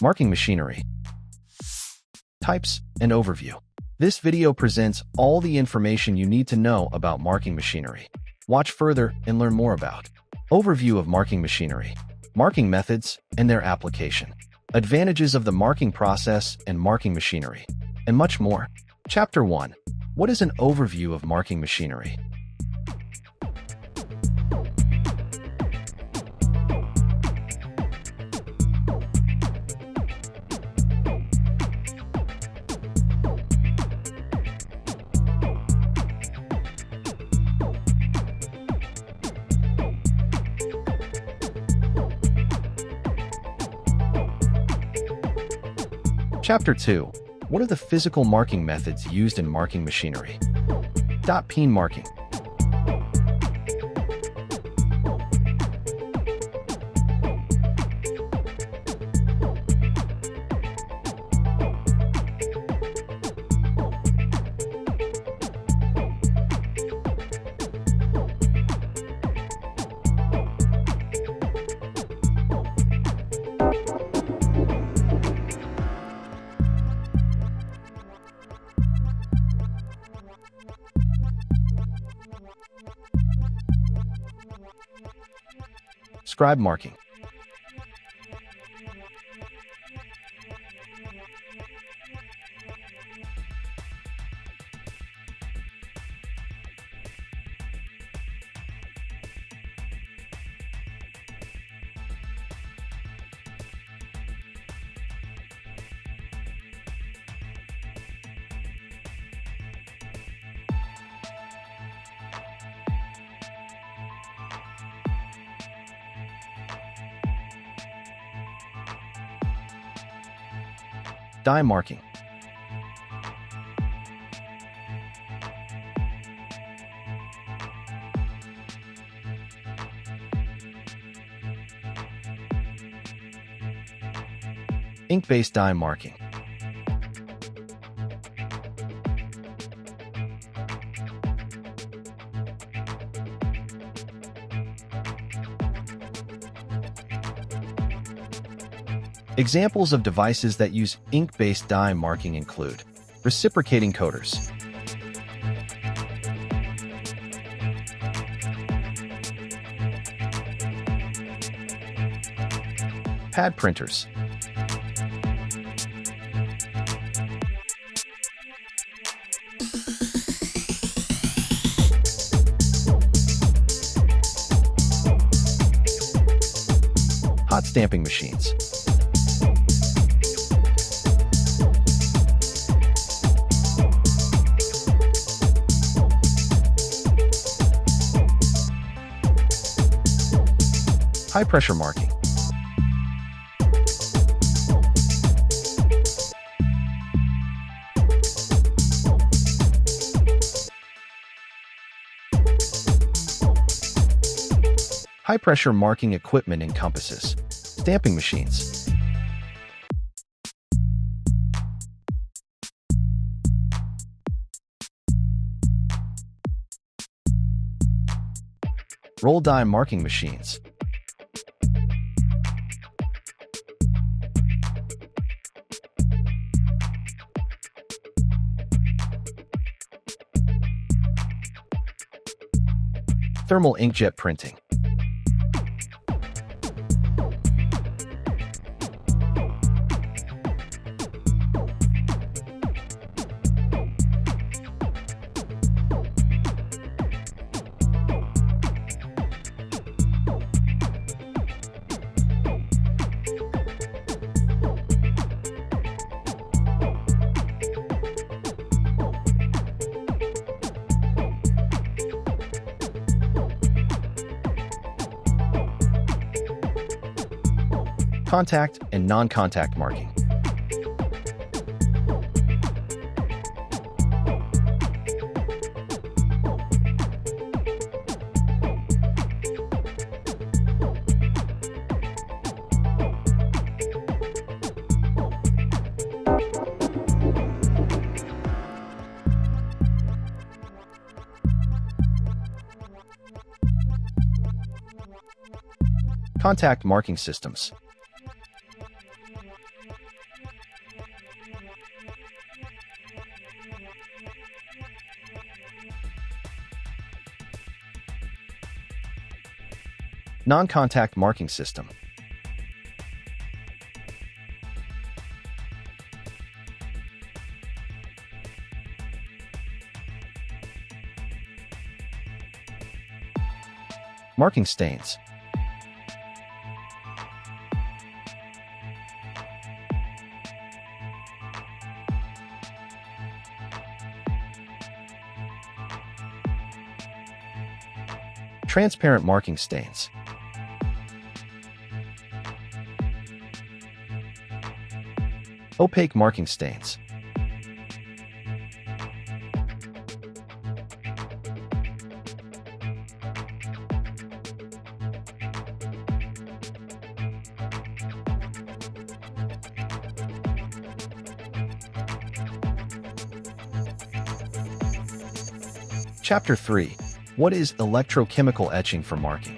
Marking machinery. Types and overview. This video presents all the information you need to know about marking machinery. Watch further and learn more about overview of marking machinery, marking methods and their application, advantages of the marking process and marking machinery, and much more. Chapter 1. What is an overview of marking machinery? Chapter 2. What are the physical marking methods used in marking machinery? Peen marking. Scribe marking. Die marking. Ink-based die marking. Examples of devices that use ink-based die marking include reciprocating coders, pad printers, hot stamping machines, high-pressure marking, high-pressure marking equipment encompasses stamping machines, roll die marking machines, thermal inkjet printing, contact and non-contact marking. Contact marking systems. Non-contact marking system. Marking stains. Transparent marking stains. Opaque marking stains. Chapter 3. What is electrochemical etching for marking?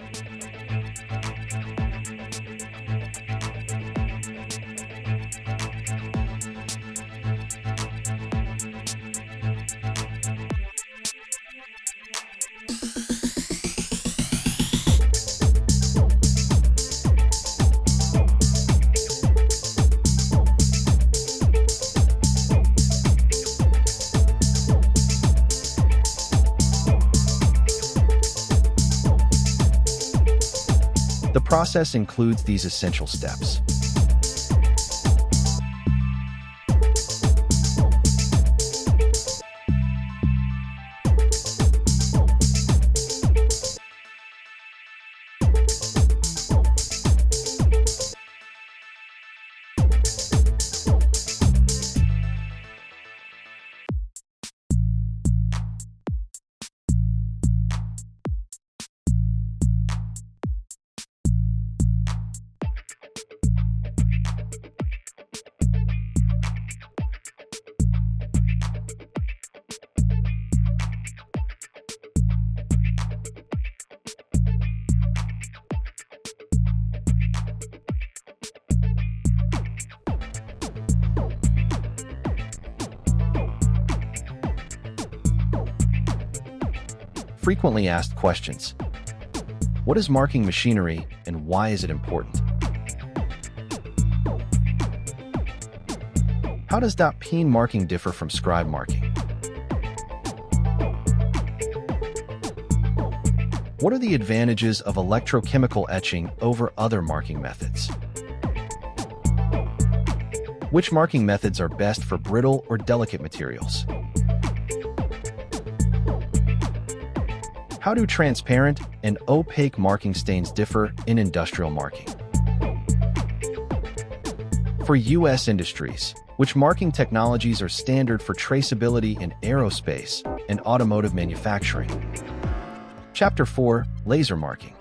The process includes these essential steps. Frequently asked questions. What is marking machinery and why is it important? How does dot peen marking differ from scribe marking? What are the advantages of electrochemical etching over other marking methods? Which marking methods are best for brittle or delicate materials? How do transparent and opaque marking stains differ in industrial marking? For U.S. industries, which marking technologies are standard for traceability in aerospace and automotive manufacturing? Chapter 4. Laser marking.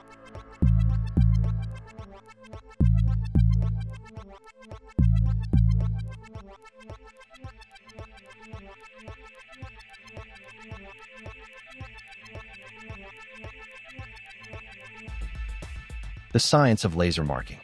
The science of laser marking.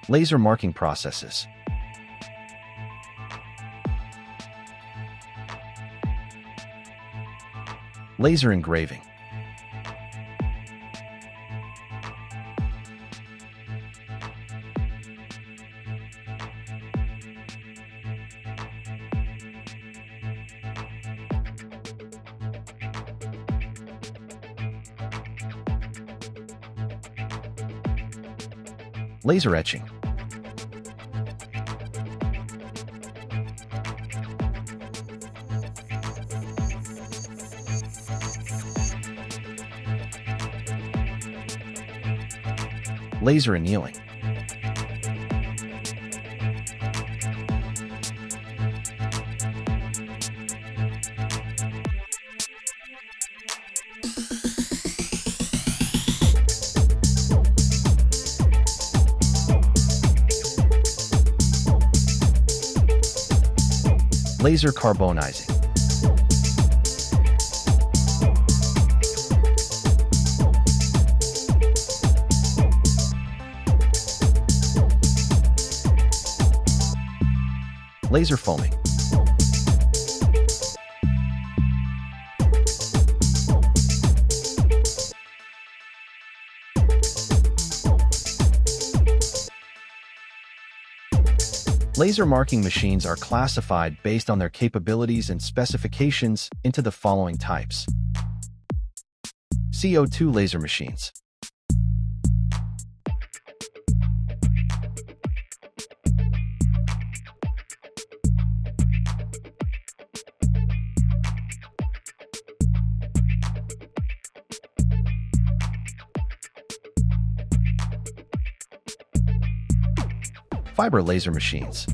Laser marking processes. Laser engraving. Laser etching. Laser annealing. Laser carbonizing. Laser foaming. Laser marking machines are classified based on their capabilities and specifications into the following types. CO2 laser machines. Fiber laser machines.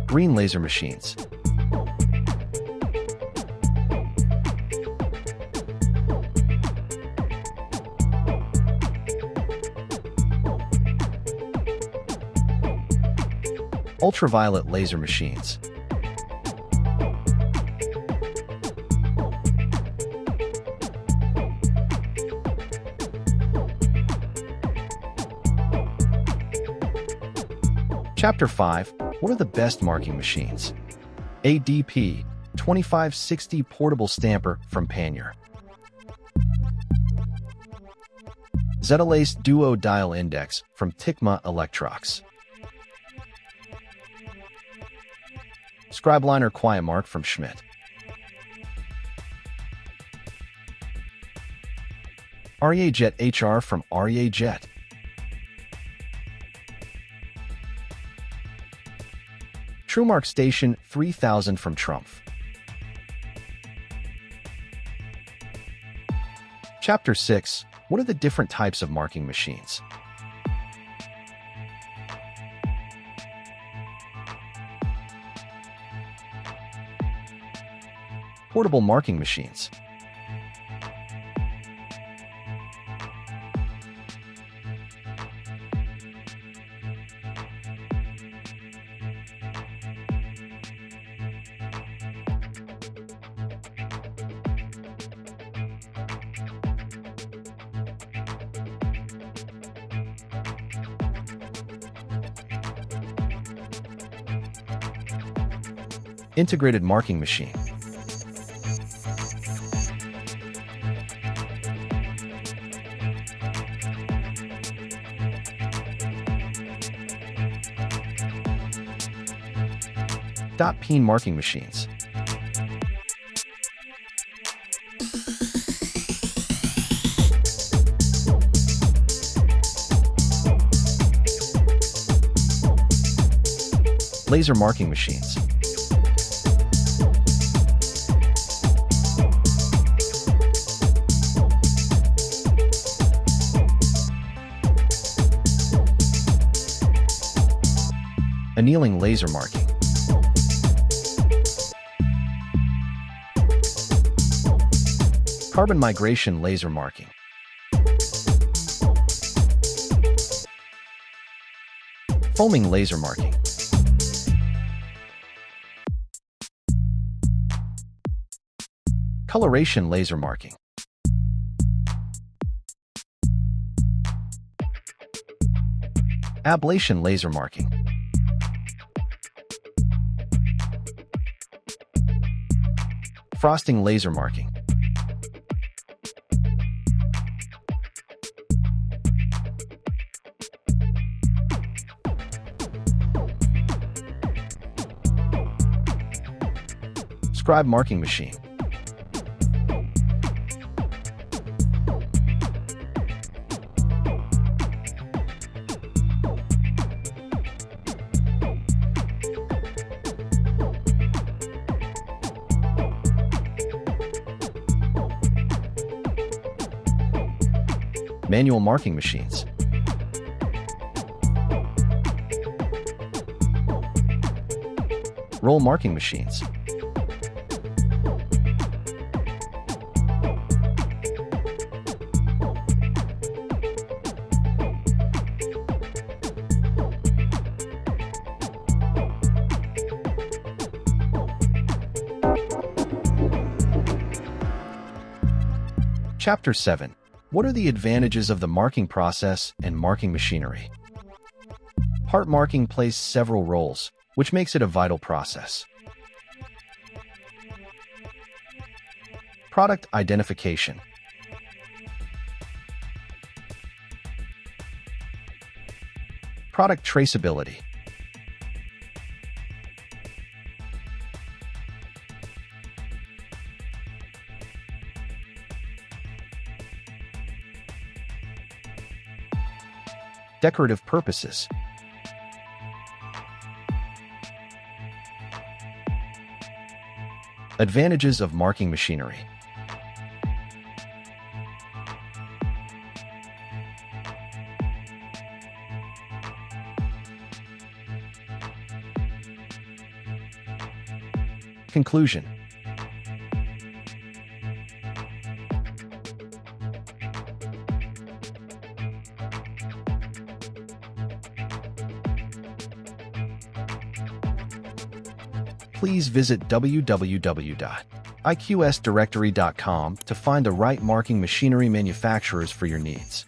Green laser machines. Ultraviolet laser machines. Chapter 5. What are the best marking machines? ADP 2560 Portable Stamper from Pannier. Zetalace Duo Dial Index from Tikma Electrox. Scribeliner Quiet Mark from Schmidt. REA Jet HR from REA Jet. TrueMark Station 3000 from Trumpf. Chapter 6. What are the different types of marking machines? Portable marking machines. Integrated marking machine. Dot peen marking machines. Laser marking machines. Annealing laser marking. Carbon migration laser marking. Foaming laser marking. Coloration laser marking. Ablation laser marking. Frosting laser marking. Scribe marking machine. Manual marking machines. Roll marking machines. Chapter 7. What are the advantages of the marking process and marking machinery? Part marking plays several roles, which makes it a vital process. Product identification. Product traceability. Decorative purposes. Advantages of marking machinery. Conclusion. Please visit www.iqsdirectory.com to find the right marking machinery manufacturers for your needs.